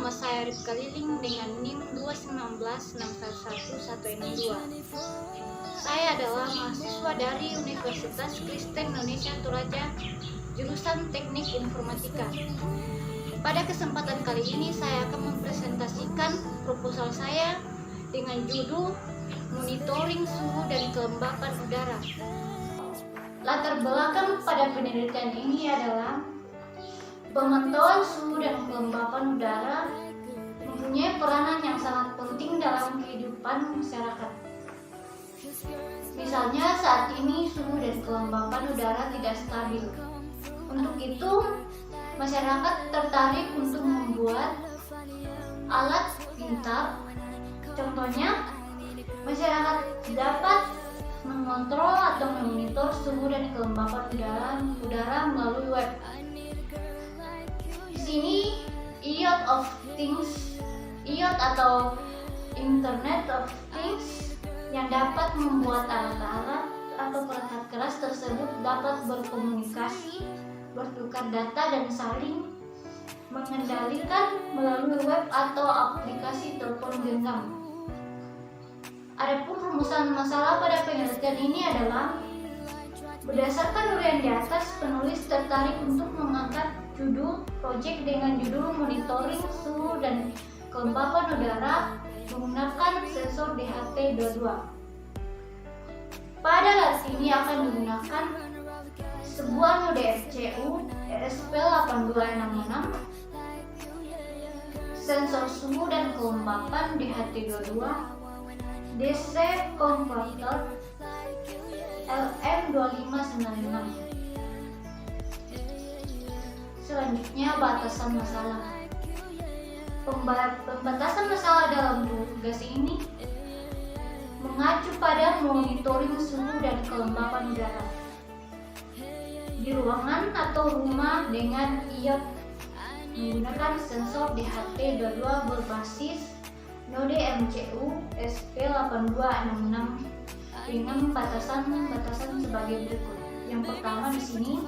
Nama saya Rifka Liling dengan NIM 219611162. Saya adalah mahasiswa dari Universitas Kristen Indonesia Toraja, jurusan Teknik Informatika. Pada kesempatan kali ini saya akan mempresentasikan proposal saya dengan judul Monitoring Suhu dan Kelembapan Udara. Latar belakang pada penelitian ini adalah pemantauan suhu dan kelembapan udara mempunyai peranan yang sangat penting dalam kehidupan masyarakat. Misalnya saat ini suhu dan kelembapan udara tidak stabil. Untuk itu, masyarakat tertarik untuk membuat alat pintar. Contohnya, masyarakat dapat mengontrol atau memonitor suhu dan kelembapan udara melalui web. Di sini IoT of Things, IoT atau Internet of Things, yang dapat membuat alat-alat atau perangkat keras tersebut dapat berkomunikasi, bertukar data dan saling mengendalikan melalui web atau aplikasi telepon genggam. Adapun rumusan masalah pada penelitian ini adalah berdasarkan uraian di atas, penulis tertarik untuk mengangkat judul proyek dengan judul Monitoring Suhu dan Kelembapan Udara menggunakan sensor DHT22. Pada alat ini akan digunakan sebuah node RCU ESP8266, sensor suhu dan kelembapan DHT22, DC converter LM2596. Selanjutnya, batasan masalah. Pembatasan masalah dalam tugas ini mengacu pada monitoring suhu dan kelembapan udara di ruangan atau rumah dengan IoT menggunakan sensor DHT22 berbasis node MCU SP8266 dengan batasan sebagai berikut. Yang pertama di sini,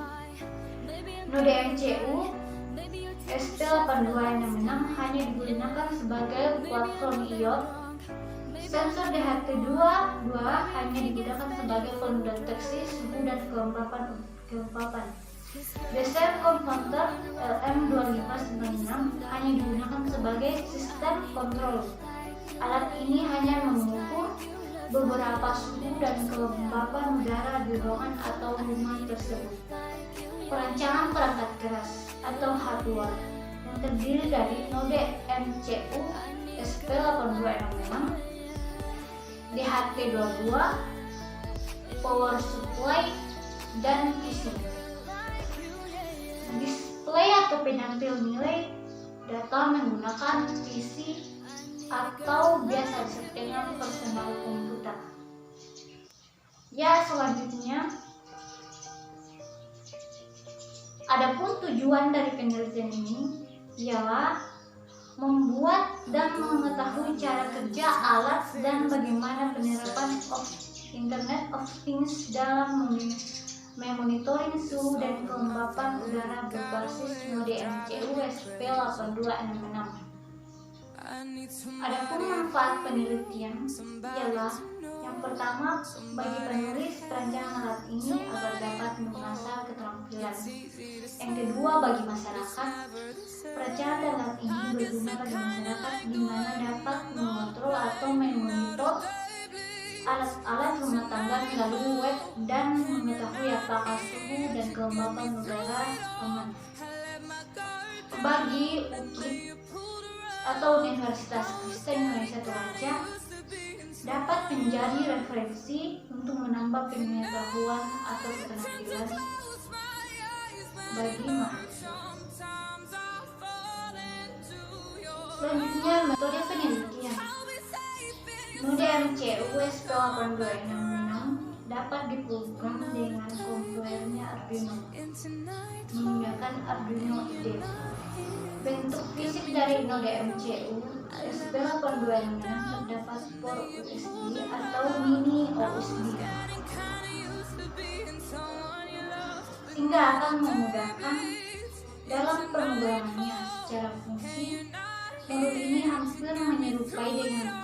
node MCU SP8266 hanya digunakan sebagai platform IoT. Sensor DHT22 hanya digunakan sebagai pendeteksi suhu dan kelembapan. DC converter LM2596 hanya digunakan sebagai sistem kontrol. Alat ini hanya mengukur beberapa suhu dan kelembapan udara di ruangan atau rumah tersebut. Perancangan perangkat keras atau hardware yang terdiri dari node MCU SP8266, DHT22, power supply, dan PC. Display atau penampil nilai data menggunakan PC atau biasa disebut dengan personal komputer. Ya, selanjutnya, adapun tujuan dari penelitian ini ialah membuat dan mengetahui cara kerja alat dan bagaimana penerapan Internet of Things dalam memonitoring suhu dan kelembapan udara berbasis node MCU SP8266. Adapun manfaat penelitian ialah yang pertama, bagi penulis, perancangan alat ini agar dapat mengasah keterampilan. Yang kedua, bagi masyarakat, perancangan alat ini berguna bagi masyarakat di mana dapat mengontrol atau memonitor alat-alat rumah tangga melalui web dan mengetahui apakah suhu dan kelembapan udara aman. Bagi UKIP atau Universitas Kristen Indonesia Toraja dapat menjadi referensi untuk menambah pengetahuan atau keterampilan bagi mahasiswa. Selanjutnya, metode penelitian. Node MCU SP8266 dapat diprogram dengan komponernya Arduino menggunakan Arduino IDE. Bentuk fisik dari node MCU SP8266 terdapat port USB atau mini USB, sehingga akan memudahkan dalam penggunaannya secara fungsi Modul ini hampir menyerupai dengan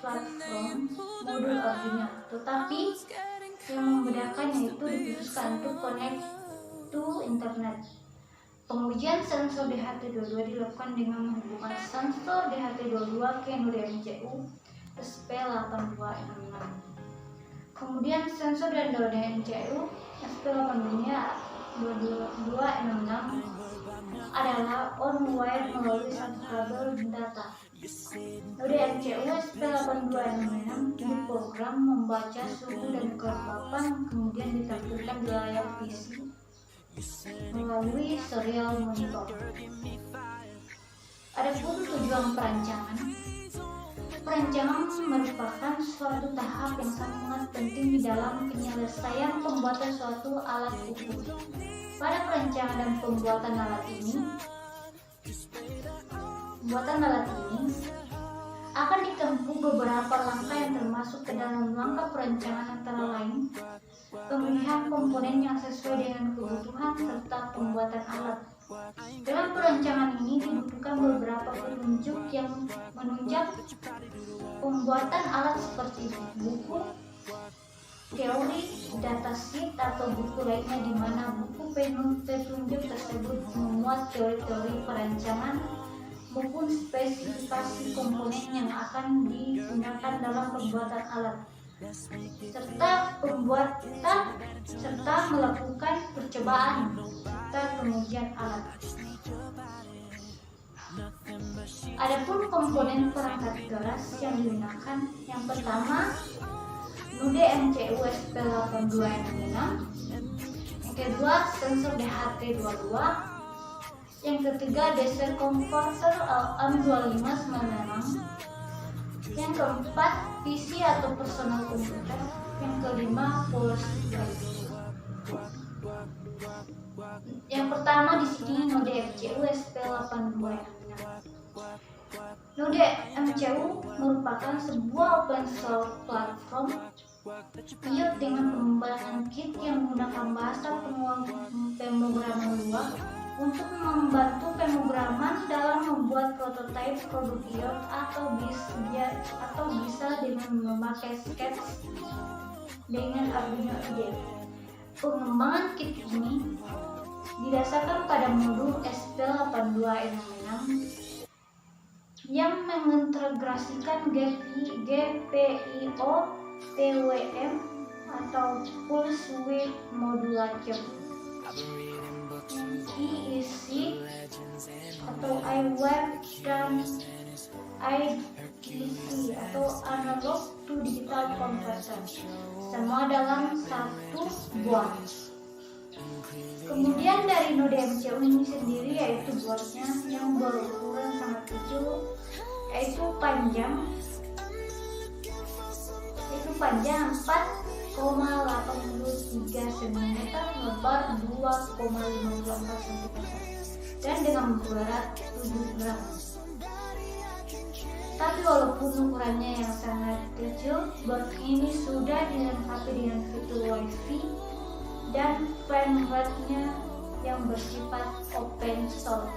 platform modul Arduino, tetapi yang membedakan yaitu dikhususkan untuk connect to internet. Pengujian sensor DHT22 dilakukan dengan menghubungkan sensor DHT22 ke node MCU SP8266. Kemudian sensor dan node MCU SP8266 adalah on-wire melalui satu kabel data. Node MCU SP8266 diprogram membaca suhu dan kelembapan, kemudian ditampilkan di layar PC melalui serial monitor. Adapun tujuan perancangan. Perancangan merupakan suatu tahap yang sangat penting di dalam penyelesaian pembuatan suatu alat ukur. Pada perancangan dan pembuatan alat ini akan ditempuh beberapa langkah yang termasuk ke dalam langkah perancangan, antara lain pemilihan komponen yang sesuai dengan kebutuhan serta pembuatan alat. Dalam perancangan ini dibutuhkan beberapa petunjuk yang menunjang pembuatan alat seperti buku teori, datasheet atau buku lainnya, di mana buku petunjuk tersebut memuat teori-teori perancangan maupun spesifikasi komponen yang akan digunakan dalam pembuatan alat, serta melakukan percobaan serta pengujian alat. Adapun komponen perangkat keras yang digunakan, yang pertama node MCU SP8266, yang kedua sensor DHT22, yang ketiga DC converter LM2596, yang keempat PC atau personal computer, yang kelima power supply. Yang pertama di sini node MCU SP8266. Node MCU merupakan sebuah open source platform dengan pengembangan kit yang menggunakan bahasa pemrograman luar untuk membantu pemrograman dalam membuat prototipe produk IoT atau bisa dengan memakai sketch dengan Arduino IDE. Pengembangan kit ini didasarkan pada modul SP8266 yang mengintegrasikan GPIO PWM atau Pulse Width Modulator, EEC atau iWave, dan IDC atau Analog to Digital Converter, semua dalam satu board. Kemudian dari node MCU ini sendiri, yaitu boardnya yang berukuran sangat kecil, yaitu panjang 4,83 cm, lebar 2,54 cm, dan dengan berat 7 gram. Tapi walaupun ukurannya yang sangat kecil, board ini sudah dilengkapi dengan fitur Wi-Fi dan firmware-nya yang bersifat open source.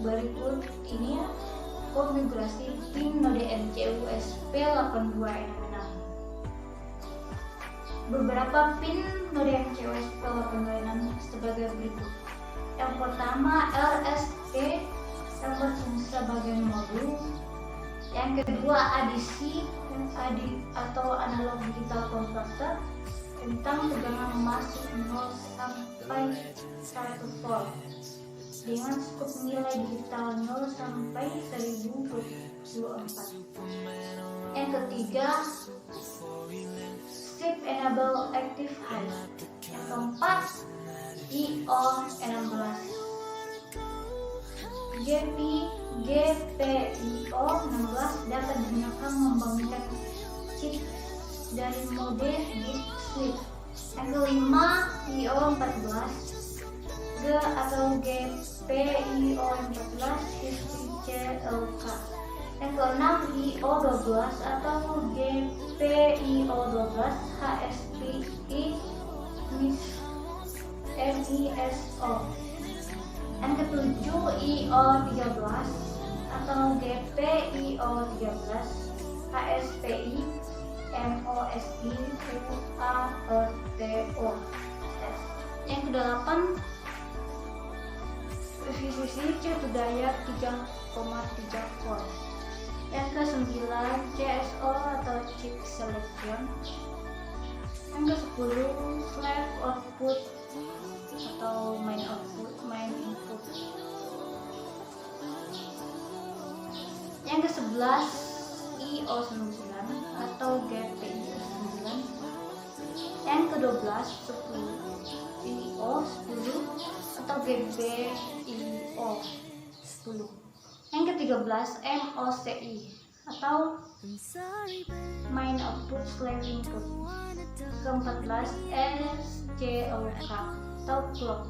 Berikut ini konfigurasi pin node MCU SP8266. Beberapa pin node MCU SP8266 sebagai berikut. Yang pertama LSD sebagai modul. Yang kedua ADC atau Analog Digital Converter tentang tegangan masuk 0 sampai 1 volt dengan skop nilai digital 0 sampai 1024. Yang ketiga SIP Enable Active High. Yang keempat IO16. GPIO 16 dapat digunakan membangunkan chip dari mode bit switch. Yang kelima IO 14 G atau GPIO 14 CLK. Yang keenam IO 12 atau GPIO 12 HSPI MISO. Yang ketujuh IO13 atau GPIO13, HSPI, MOSI, UARTO. Yang kedelapan efisiensi cetu daya 3,3 volt. Yang kesembilan CSO atau chip selection. Yang ke-10 slave output atau main input. Yang ke-11 IO9 atau GPIO9. Yang ke-12 IO10 atau GPIO10. Yang ke-13 MOCI atau main output slave input. Ke-14 SCOK atau clock.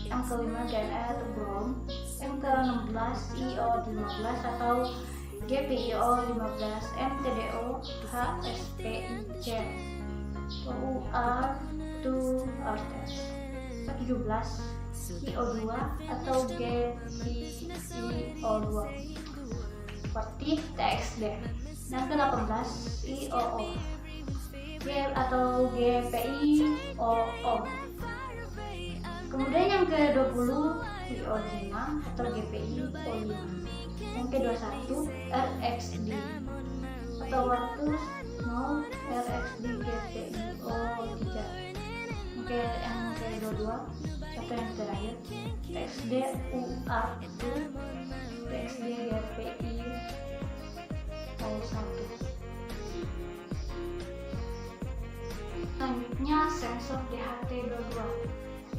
Yang ke-5 GNE atau ground. Yang ke-16 IO15 atau GPIO15, MTDO, HSPIC, UAR2RTS. 17 IO2 atau GPIO2 seperti TXD. Dan ke-18 IOO atau GPIOO. Kemudian yang ke-20 IO5 atau GPIO5. Yang ke-21 RXD atau waktu no RXD GPIO3. Yang ke-22 atau yang terakhir TXD UAR2 TXD GPIO1. Selanjutnya sensor DHT22.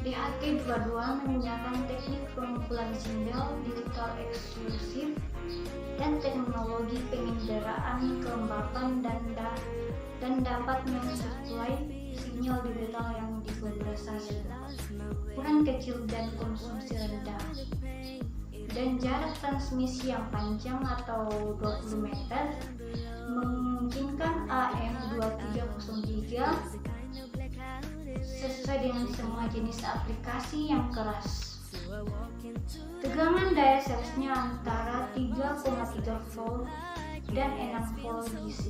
DHT22 menggunakan teknik pengumpulan sinyal digital eksklusif dan teknologi penginderaan kelembapan dan dapat mensuplai sinyal digital yang dikondensasi, ukuran kecil dan konsumsi rendah, dan jarak transmisi yang panjang atau 20 meter, memungkinkan AM2303 sesuai dengan semua jenis aplikasi yang keras. Tegangan daya seriesnya antara 3,3 volt dan 6 volt DC.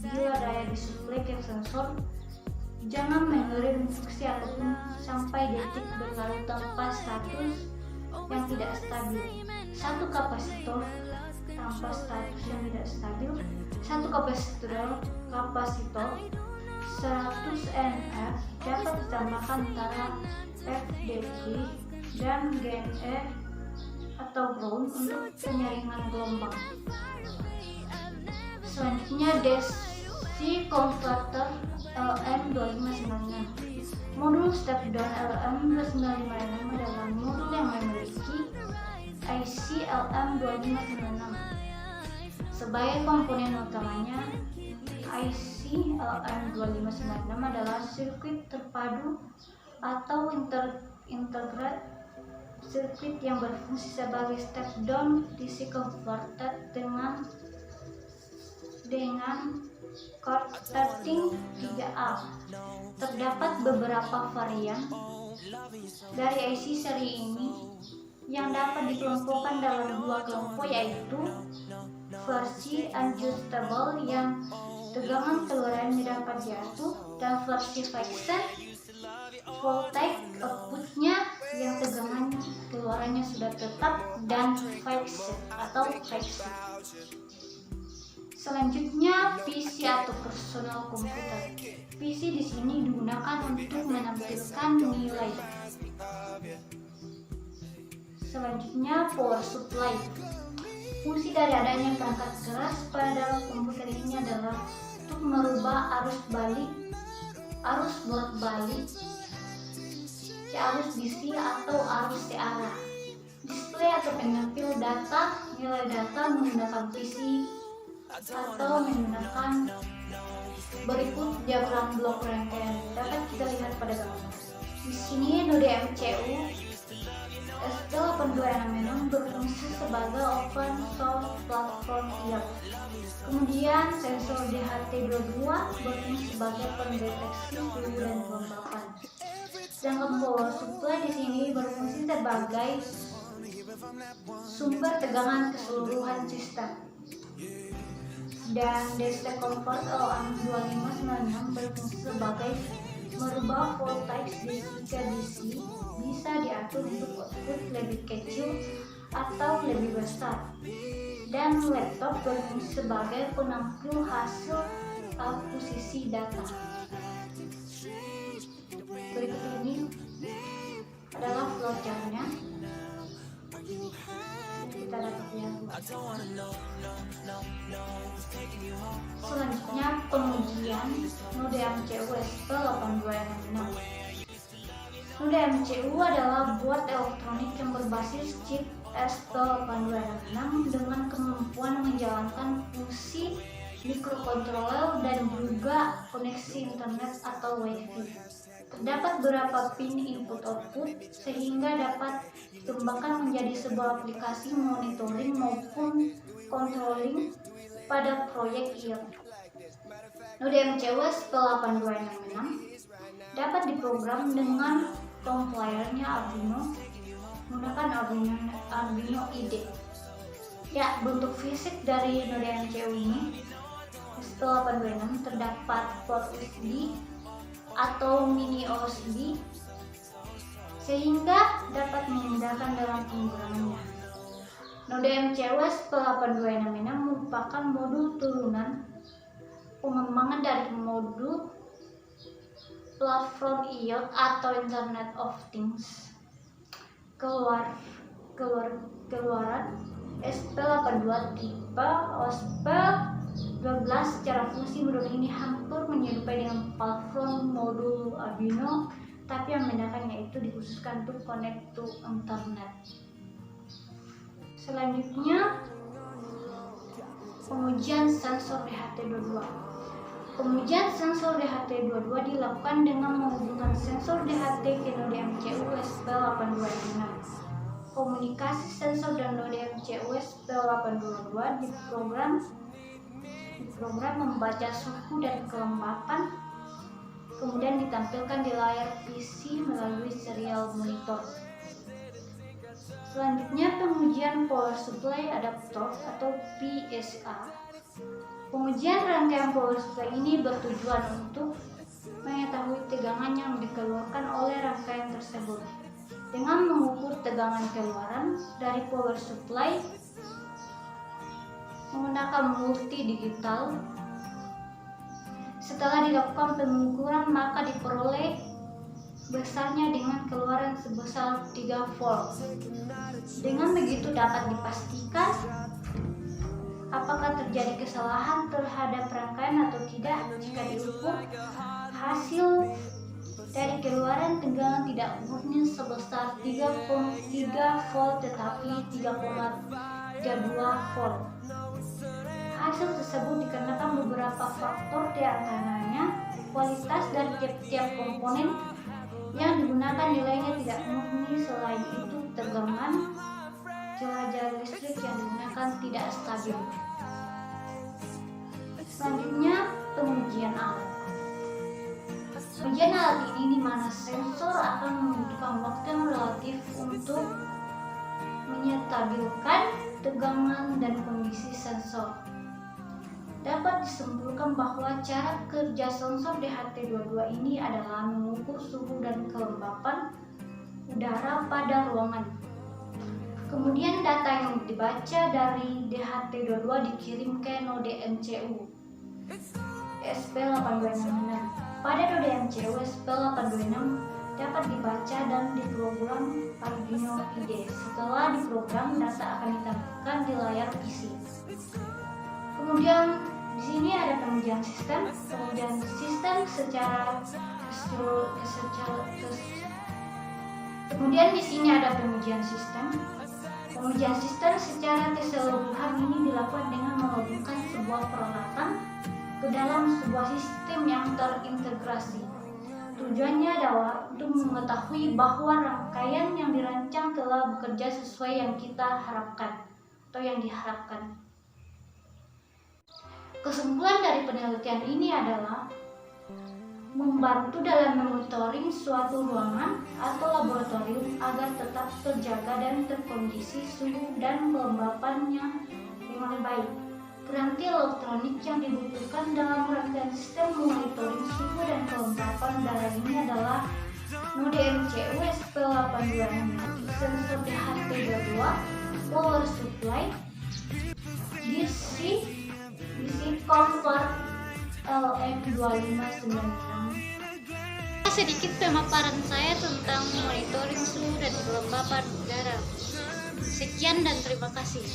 Bila daya disuplai ke sensor, jangan mengirim instruksi ataupun sampai detik berlalu tanpa status yang tidak stabil. Satu kapasitor tanpa status yang tidak stabil. Satu kapasitor 100 NF dapat ditambahkan antara FDG dan GNE atau ground untuk penyaringan gelombang. Selanjutnya DC converter LM2596. Modul step down LM2596 adalah modul yang memiliki IC LM2596 sebagai komponen utamanya. IC LM2596 adalah sirkuit terpadu atau integrated sirkuit yang berfungsi sebagai step down DC converter dengan korsleting 3A. Terdapat beberapa varian dari IC seri ini yang dapat dikelompokkan dalam dua kelompok, yaitu versi adjustable yang tegangan keluarannya dapat diatur, dan versi fixed voltage outputnya yang tegangan keluarannya sudah tetap dan fixed atau fixed. Selanjutnya PC atau personal komputer. PC di sini digunakan untuk menampilkan nilai. Selanjutnya power supply. Fungsi dari adanya perangkat keras pada komputer ini adalah untuk merubah arus bolak-balik, arus DC atau arus searah. Display atau penampil data, nilai data menggunakan PC atau menggunakan berikut diagram blok rangkaian. Dapat kita lihat pada gambar. Di sini node MCU ST8266 berfungsi sebagai open source platform IAC. Kemudian sensor DHT22 berfungsi sebagai pendeteksi suhu dan kelembapan. Sedangkan power supply di sini berfungsi sebagai sumber tegangan keseluruhan sistem. Dan DC converter LM2596 berfungsi sebagai merubah voltage DC ke DC, bisa diatur untuk output lebih kecil atau lebih besar. Dan laptop berfungsi sebagai penampil hasil akuisisi data. Berikut ini adalah flowchart-nya. Kita dapat lihat. Selanjutnya pengujian node MCU SP8266. Node MCU adalah board elektronik yang berbasis chip SP8266 dengan kemampuan menjalankan fungsi mikrokontroler dan juga koneksi internet atau WiFi. Terdapat beberapa pin input-output sehingga dapat dikembangkan menjadi sebuah aplikasi monitoring maupun controlling pada proyek IoT. Node MCU SP8266 dapat diprogram dengan compilernya Arduino menggunakan Arduino IDE. Ya, bentuk fisik dari node MCU ini SP8266 terdapat port USB atau mini USB sehingga dapat memudahkan dalam penggunaannya. Node MCU SP8266 merupakan modul turunan pengembangan dari modul platform IoT atau Internet of Things. Keluaran SP82 tipe OSP12 secara fungsi modul ini hampir menyerupai dengan platform modul Arduino, tapi yang membedakannya yaitu dikhususkan untuk connect to internet. Selanjutnya pengujian sensor DHT22. Pengujian sensor DHT22 dilakukan dengan menghubungkan sensor DHT ke node MCU SP8266. Komunikasi sensor dan node MCU SP82 diprogram membaca suhu dan kelembapan, kemudian ditampilkan di layar PC melalui serial monitor. Selanjutnya pengujian power supply adapter atau PSA. Pengujian rangkaian power supply ini bertujuan untuk mengetahui tegangan yang dikeluarkan oleh rangkaian tersebut. Dengan mengukur tegangan keluaran dari power supply menggunakan multi digital, setelah dilakukan pengukuran maka diperoleh besarnya dengan keluaran sebesar 3 volt. Dengan begitu dapat dipastikan apakah terjadi kesalahan terhadap rangkaian atau tidak jika diukur hasil dari keluaran tegangan tidak murni sebesar 3,3 volt tetapi 3,32 volt. Hasil tersebut dikarenakan beberapa faktor, diantaranya kualitas dari tiap-tiap komponen yang digunakan nilainya tidak murni, selain itu tegangan jelajah listrik yang digunakan tidak stabil. Selanjutnya pengujian alat. Pengujian alat ini di mana sensor akan membutuhkan waktu yang relatif untuk menyetabilkan tegangan dan kondisi sensor. Dapat disimpulkan bahwa cara kerja sensor DHT22 ini adalah mengukur suhu dan kelembapan udara pada ruangan. Kemudian data yang dibaca dari DHT22 dikirim ke node MCU SP8266. Pada node MCU SP8266 dapat dibaca dan diprogram Arduino IDE. Setelah diprogram, data akan ditampilkan di layar PC. Kemudian di sini ada pengujian sistem. Pengujian sistem Kemudian di sini ada pengujian sistem. Pengujian sistem secara keseluruhan ini dilakukan dengan menghubungkan sebuah peralatan ke dalam sebuah sistem yang terintegrasi. Tujuannya adalah untuk mengetahui bahwa rangkaian yang dirancang telah bekerja sesuai yang kita harapkan atau yang diharapkan. Kesimpulan dari penelitian ini adalah membantu dalam monitoring suatu ruangan atau laboratorium agar tetap terjaga dan terkondisi suhu dan kelembapannya dengan baik. Piranti elektronik yang dibutuhkan dalam rangkaian sistem monitoring suhu dan kelembapan udara ini adalah node MCU SP826, sensor DHT22, power supply, DC convert LM2596. Sedikit pemaparan saya tentang monitoring suhu dan kelembapan udara. Sekian dan terima kasih.